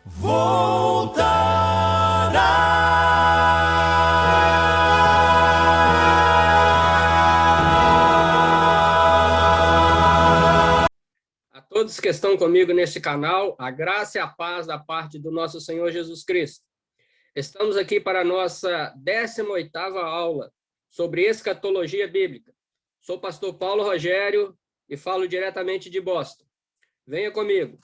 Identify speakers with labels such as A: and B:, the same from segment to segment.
A: voltará. A todos que estão comigo neste canal, a graça e a paz da parte do nosso Senhor Jesus Cristo. Estamos aqui para a nossa 18ª aula sobre escatologia bíblica. Sou o pastor Paulo Rogério e falo diretamente de Boston. Venha comigo.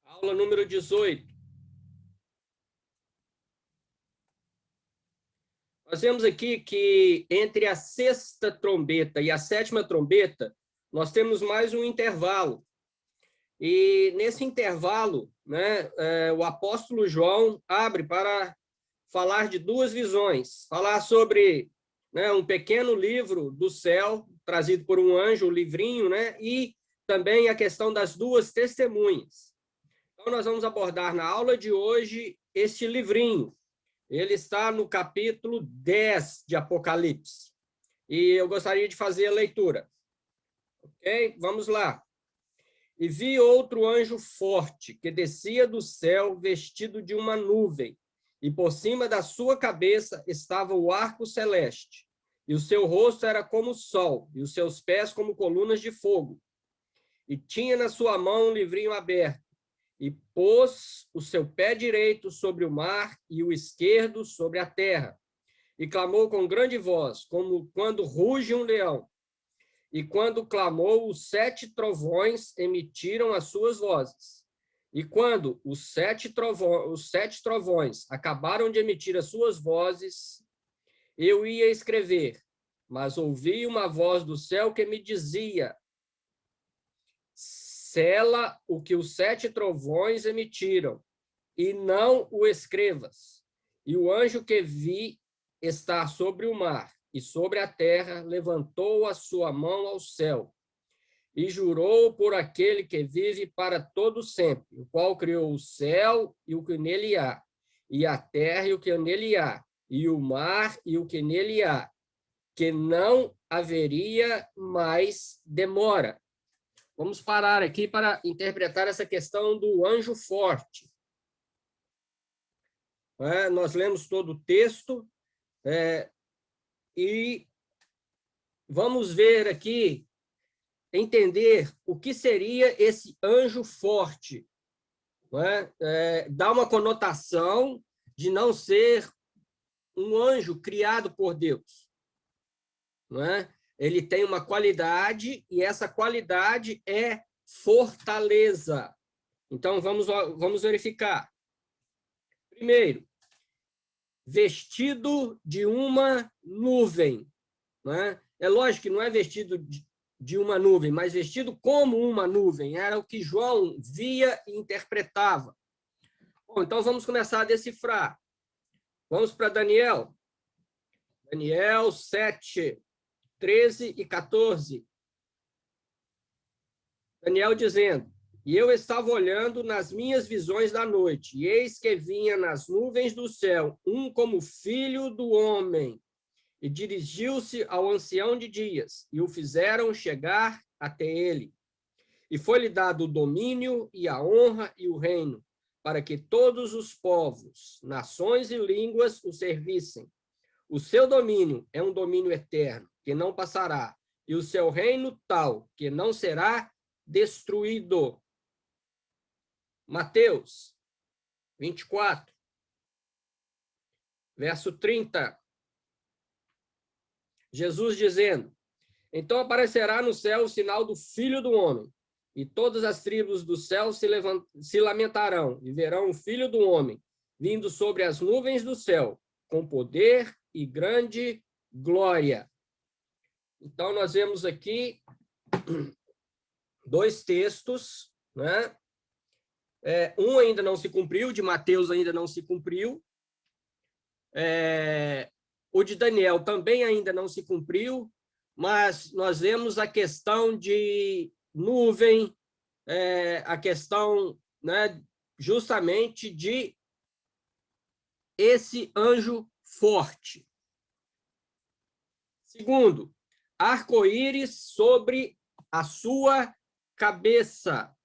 A: Aula número 18. Nós vemos aqui que entre a 6ª trombeta e a 7ª trombeta, nós temos mais um intervalo. E nesse intervalo, o apóstolo João abre para falar de duas visões. Falar sobre um pequeno livro do céu, trazido por um anjo, o livrinho, e também a questão das duas testemunhas. Então, nós vamos abordar na aula de hoje este livrinho. Ele está no capítulo 10 de Apocalipse. E eu gostaria de fazer a leitura. Ok? Vamos lá. E vi outro anjo forte, que descia do céu, vestido de uma nuvem, e por cima da sua cabeça estava o arco celeste, e o seu rosto era como o sol, e os seus pés como colunas de fogo. E tinha na sua mão um livrinho aberto, e pôs o seu pé direito sobre o mar e o esquerdo sobre a terra. E clamou com grande voz, como quando ruge um leão. E quando clamou, os 7 trovões emitiram as suas vozes. E quando os 7 trovões acabaram de emitir as suas vozes, eu ia escrever, mas ouvi uma voz do céu que me dizia: sela o que os 7 trovões emitiram, e não o escrevas. E o anjo que vi estar sobre o mar e sobre a terra levantou a sua mão ao céu e jurou por aquele que vive para todo sempre, o qual criou o céu e o que nele há, e a terra e o que nele há, e o mar e o que nele há, que não haveria mais demora. Vamos parar aqui para interpretar essa questão do anjo forte. Nós lemos todo o texto e vamos ver aqui, entender o que seria esse anjo forte. Dá uma conotação de não ser um anjo criado por Deus. Ele tem uma qualidade, e essa qualidade é fortaleza. Então, vamos verificar. Primeiro, vestido de uma nuvem. É lógico que não é vestido de uma nuvem, mas vestido como uma nuvem. Era o que João via e interpretava. Bom, então, vamos começar a decifrar. Vamos para Daniel. Daniel 7, 13 e 14. Daniel dizendo: e eu estava olhando nas minhas visões da noite, e eis que vinha nas nuvens do céu um como filho do homem, e dirigiu-se ao ancião de dias, e o fizeram chegar até ele. E foi-lhe dado o domínio, e a honra, e o reino, para que todos os povos, nações e línguas o servissem. O seu domínio é um domínio eterno, que não passará, e o seu reino tal, que não será destruído. Mateus 24, verso 30. Jesus dizendo: então aparecerá no céu o sinal do Filho do Homem, e todas as tribos do céu se lamentarão, e verão o Filho do Homem vindo sobre as nuvens do céu, com poder e grande glória. Então, nós vemos aqui 2 textos, um ainda não se cumpriu, de Mateus ainda não se cumpriu, O de Daniel também ainda não se cumpriu, mas nós vemos a questão de nuvem, a questão, né, justamente de esse anjo forte. Segundo, arco-íris sobre a sua cabeça.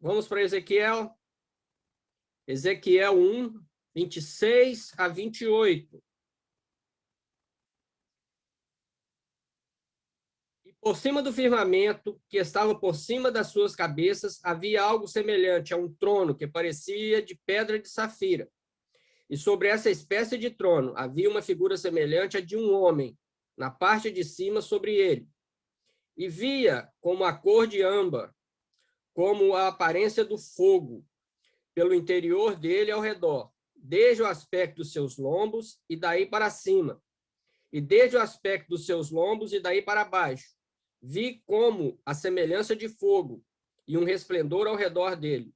A: Vamos para Ezequiel. Ezequiel 1, 26 a 28. E por cima do firmamento, que estava por cima das suas cabeças, havia algo semelhante a um trono que parecia de pedra de safira. E sobre essa espécie de trono havia uma figura semelhante à de um homem, na parte de cima sobre ele. E via como a cor de âmbar, como a aparência do fogo, pelo interior dele ao redor, desde o aspecto dos seus lombos e daí para cima, e desde o aspecto dos seus lombos e daí para baixo. Vi como a semelhança de fogo e um resplendor ao redor dele,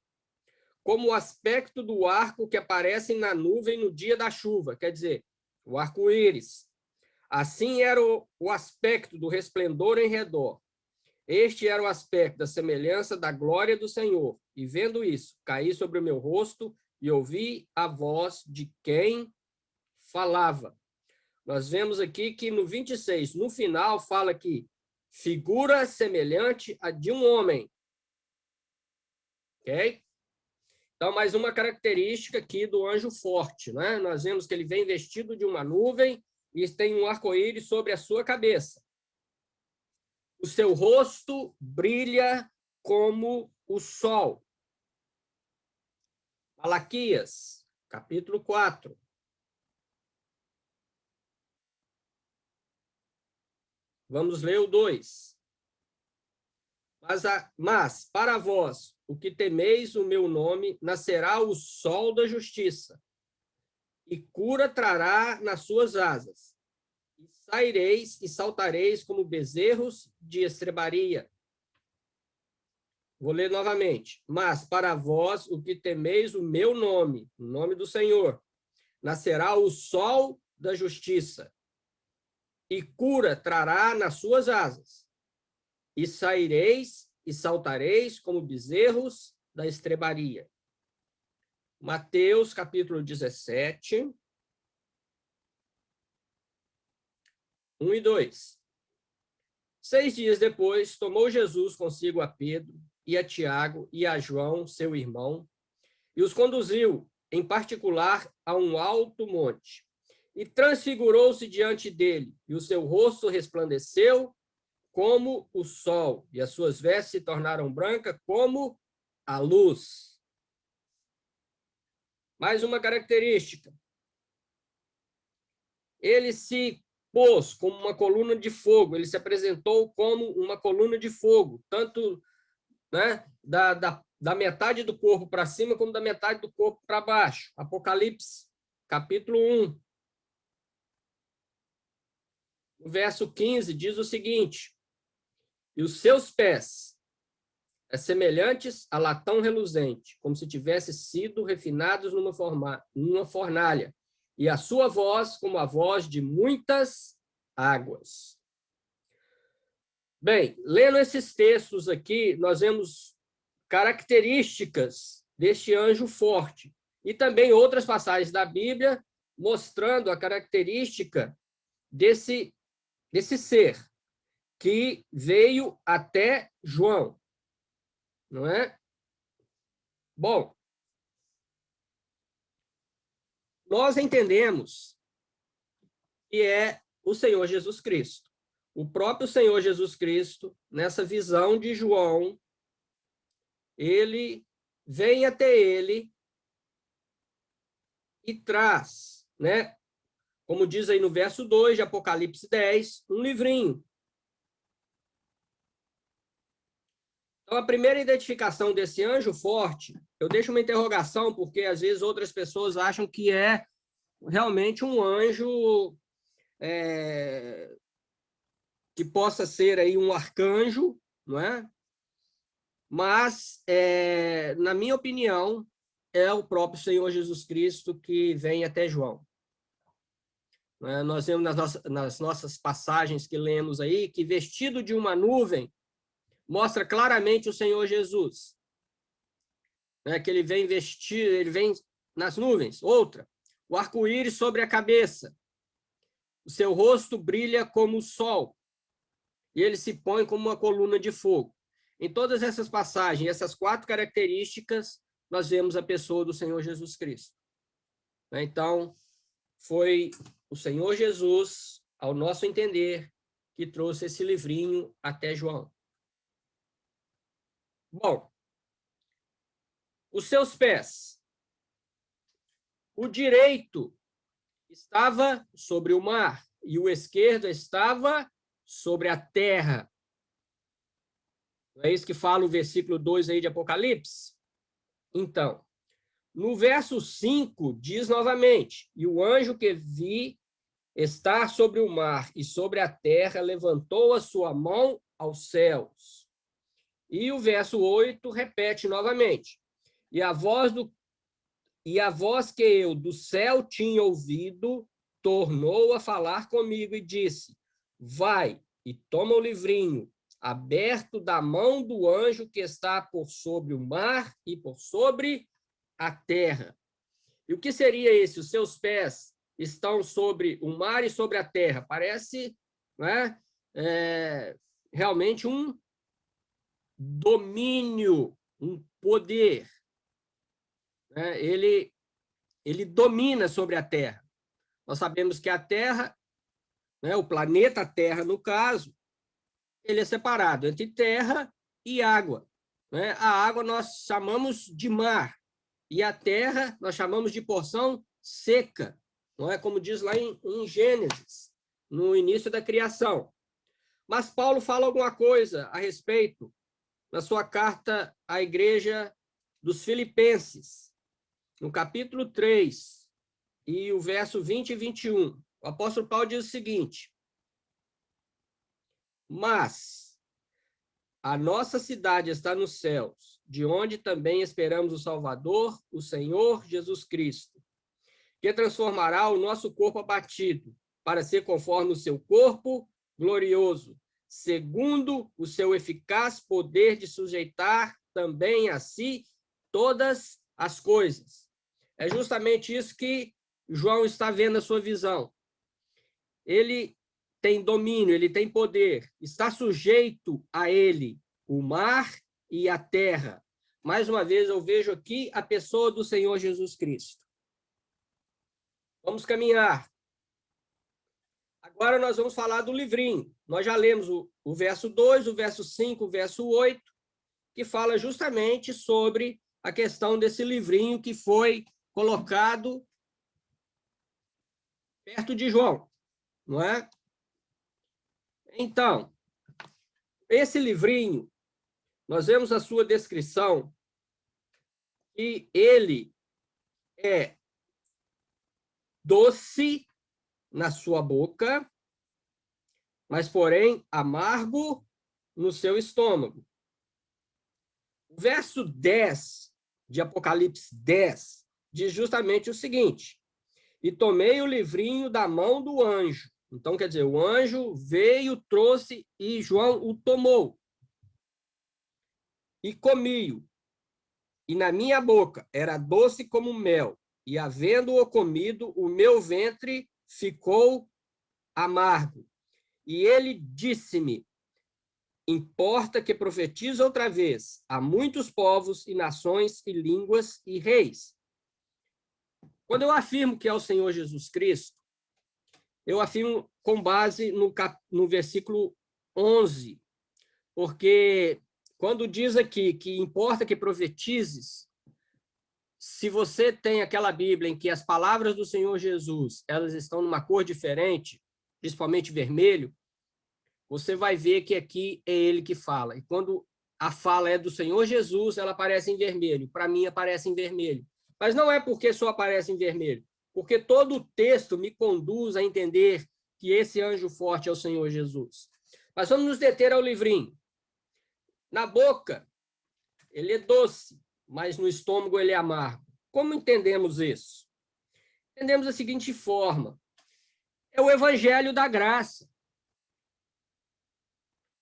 A: como o aspecto do arco que aparece na nuvem no dia da chuva, quer dizer, o arco-íris. Assim era o aspecto do resplendor em redor. Este era o aspecto da semelhança da glória do Senhor. E vendo isso, caí sobre o meu rosto e ouvi a voz de quem falava. Nós vemos aqui que no 26, no final, fala que figura semelhante a de um homem. Ok? Então, mais uma característica aqui do anjo forte, né? Nós vemos que ele vem vestido de uma nuvem e tem um arco-íris sobre a sua cabeça. O seu rosto brilha como o sol. Malaquias, capítulo 4. Vamos ler o 2. Mas para vós, o que temeis o meu nome, nascerá o sol da justiça, e cura trará nas suas asas. E saireis e saltareis como bezerros de estrebaria. Vou ler novamente. Mas para vós, o que temeis o meu nome, o nome do Senhor, nascerá o sol da justiça, e cura trará nas suas asas. E saireis e saltareis como bezerros da estrebaria. Mateus, capítulo 17, 1 e 2. 6 dias depois, tomou Jesus consigo a Pedro e a Tiago e a João, seu irmão, e os conduziu, em particular, a um alto monte. E transfigurou-se diante dele, e o seu rosto resplandeceu como o sol, e as suas vestes se tornaram brancas como a luz. Mais uma característica. Ele se pôs como uma coluna de fogo, ele se apresentou como uma coluna de fogo, tanto, né, da metade do corpo para cima como da metade do corpo para baixo. Apocalipse, capítulo 1. O verso 15 diz o seguinte: e os seus pés semelhantes a latão reluzente, como se tivessem sido refinados numa fornalha, e a sua voz como a voz de muitas águas. Bem, lendo esses textos aqui, nós vemos características deste anjo forte, e também outras passagens da Bíblia mostrando a característica desse ser que veio até João, não é? Bom, nós entendemos que é o Senhor Jesus Cristo. O próprio Senhor Jesus Cristo, nessa visão de João, ele vem até ele e traz, né? Como diz aí no verso 2 de Apocalipse 10, um livrinho. Então, a primeira identificação desse anjo forte, eu deixo uma interrogação, porque às vezes outras pessoas acham que é realmente um anjo que possa ser aí um arcanjo, não é? Mas, na minha opinião, é o próprio Senhor Jesus Cristo que vem até João. Nós vemos nas nossas passagens que lemos aí, que vestido de uma nuvem mostra claramente o Senhor Jesus. Que ele vem vestido, ele vem nas nuvens. Outra, o arco-íris sobre a cabeça. O seu rosto brilha como o sol. E ele se põe como uma coluna de fogo. Em todas essas passagens, essas 4 características, nós vemos a pessoa do Senhor Jesus Cristo. Então, foi o Senhor Jesus, ao nosso entender, que trouxe esse livrinho até João. Bom, os seus pés. O direito estava sobre o mar e o esquerdo estava sobre a terra. Não é isso que fala o versículo 2 aí de Apocalipse? Então, no verso 5 diz novamente: e o anjo que vi estar sobre o mar e sobre a terra levantou a sua mão aos céus. E o verso 8 repete novamente: e a voz que eu do céu tinha ouvido tornou a falar comigo e disse: vai e toma o livrinho aberto da mão do anjo que está por sobre o mar e por sobre a terra. E o que seria esse? Os seus pés estão sobre o mar e sobre a terra. Parece, né, realmente um domínio, um poder. Ele domina sobre a terra. Nós sabemos que a Terra, o planeta Terra, no caso, ele é separado entre terra e água. A água nós chamamos de mar, e a terra nós chamamos de porção seca, não é? Como diz lá em Gênesis, no início da criação. Mas Paulo fala alguma coisa a respeito na sua carta à igreja dos Filipenses, no capítulo 3, e o verso 20 e 21. O apóstolo Paulo diz o seguinte: mas a nossa cidade está nos céus, de onde também esperamos o Salvador, o Senhor Jesus Cristo, que transformará o nosso corpo abatido para ser conforme o seu corpo glorioso, segundo o seu eficaz poder de sujeitar também a si todas as coisas. É justamente isso que João está vendo na sua visão. Ele tem domínio, ele tem poder, está sujeito a ele o mar e a terra. Mais uma vez, eu vejo aqui a pessoa do Senhor Jesus Cristo. Vamos caminhar. Agora nós vamos falar do livrinho. Nós já lemos o verso 2, o verso 5, o verso 8, que fala justamente sobre a questão desse livrinho que foi colocado perto de João, não é? Então, esse livrinho, nós vemos a sua descrição, e ele é doce na sua boca, mas, porém, amargo no seu estômago. O verso 10 de Apocalipse 10 diz justamente o seguinte: e tomei o livrinho da mão do anjo. Então, quer dizer, o anjo veio, trouxe, e João o tomou. E comi-o. E na minha boca era doce como mel. E, havendo-o comido, o meu ventre ficou amargo. E ele disse-me: importa que profetize outra vez a muitos povos e nações e línguas e reis. Quando eu afirmo que é o Senhor Jesus Cristo, eu afirmo com base no versículo 11, porque quando diz aqui que importa que profetizes, se você tem aquela Bíblia em que as palavras do Senhor Jesus, elas estão numa cor diferente, principalmente vermelho, você vai ver que aqui é ele que fala. E quando a fala é do Senhor Jesus, ela aparece em vermelho. Para mim, aparece em vermelho. Mas não é porque só aparece em vermelho, porque todo o texto me conduz a entender que esse anjo forte é o Senhor Jesus. Mas vamos nos deter ao livrinho. Na boca, ele é doce, mas no estômago ele é amargo. Como entendemos isso? Entendemos da seguinte forma: é o Evangelho da Graça.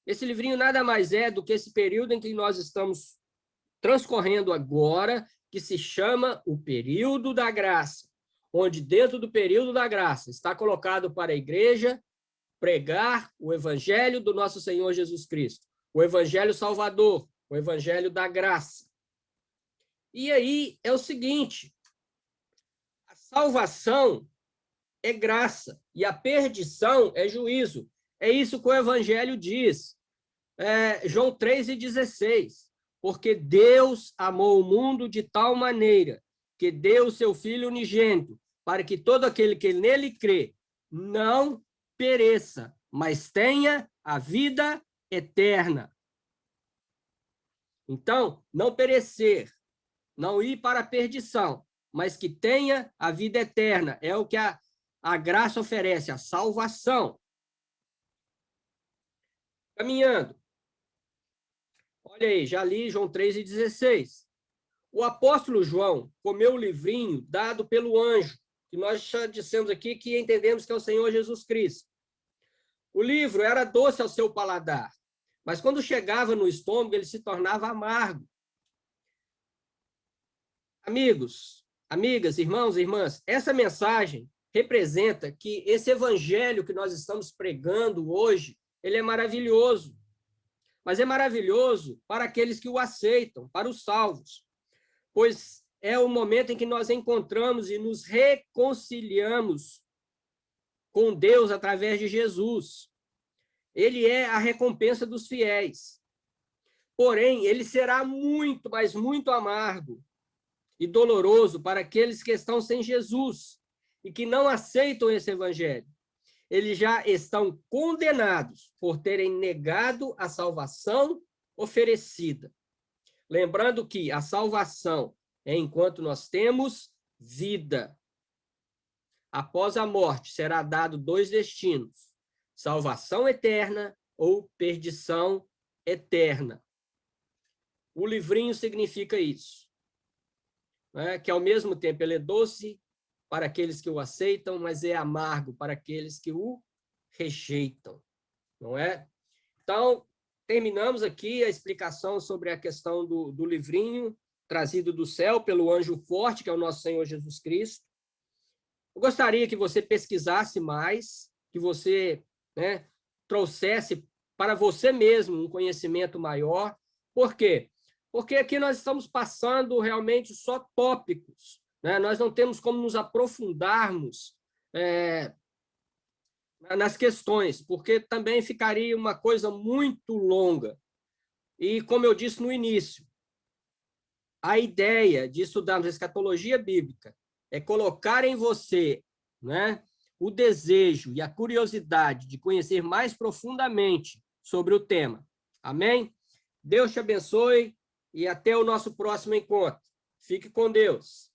A: Esse livrinho nada mais é do que esse período em que nós estamos transcorrendo agora, que se chama o período da graça, onde dentro do período da graça está colocado para a igreja pregar o Evangelho do nosso Senhor Jesus Cristo, o Evangelho Salvador, o Evangelho da graça. E aí é o seguinte: a salvação é graça e a perdição é juízo. É isso que o Evangelho diz. João 3,16. Porque Deus amou o mundo de tal maneira que deu o seu Filho unigênito, para que todo aquele que nele crê não pereça, mas tenha a vida eterna. Então, não perecer, não ir para a perdição, mas que tenha a vida eterna. É o que a graça oferece, a salvação. Caminhando. Olha aí, já li João 3,16. O apóstolo João comeu o livrinho dado pelo anjo, que nós já dissemos aqui que entendemos que é o Senhor Jesus Cristo. O livro era doce ao seu paladar, mas quando chegava no estômago, ele se tornava amargo. Amigos, amigas, irmãos e irmãs, essa mensagem representa que esse evangelho que nós estamos pregando hoje, ele é maravilhoso. Mas é maravilhoso para aqueles que o aceitam, para os salvos, pois é o momento em que nós encontramos e nos reconciliamos com Deus através de Jesus. Ele é a recompensa dos fiéis. Porém, ele será muito, mas muito amargo e doloroso para aqueles que estão sem Jesus e que não aceitam esse evangelho. Eles já estão condenados por terem negado a salvação oferecida. Lembrando que a salvação é enquanto nós temos vida. Após a morte, será dado 2 destinos: salvação eterna ou perdição eterna. O livrinho significa isso, né? Que ao mesmo tempo ele é doce para aqueles que o aceitam, mas é amargo para aqueles que o rejeitam, não é? Então, terminamos aqui a explicação sobre a questão do livrinho trazido do céu pelo anjo forte, que é o nosso Senhor Jesus Cristo. Eu gostaria que você pesquisasse mais, que você, né, trouxesse para você mesmo um conhecimento maior. Por quê? Porque aqui nós estamos passando realmente só tópicos, né? Nós não temos como nos aprofundarmos nas questões, porque também ficaria uma coisa muito longa. E, como eu disse no início, a ideia de estudarmos a escatologia bíblica é colocar em você, né, o desejo e a curiosidade de conhecer mais profundamente sobre o tema. Amém? Deus te abençoe e até o nosso próximo encontro. Fique com Deus.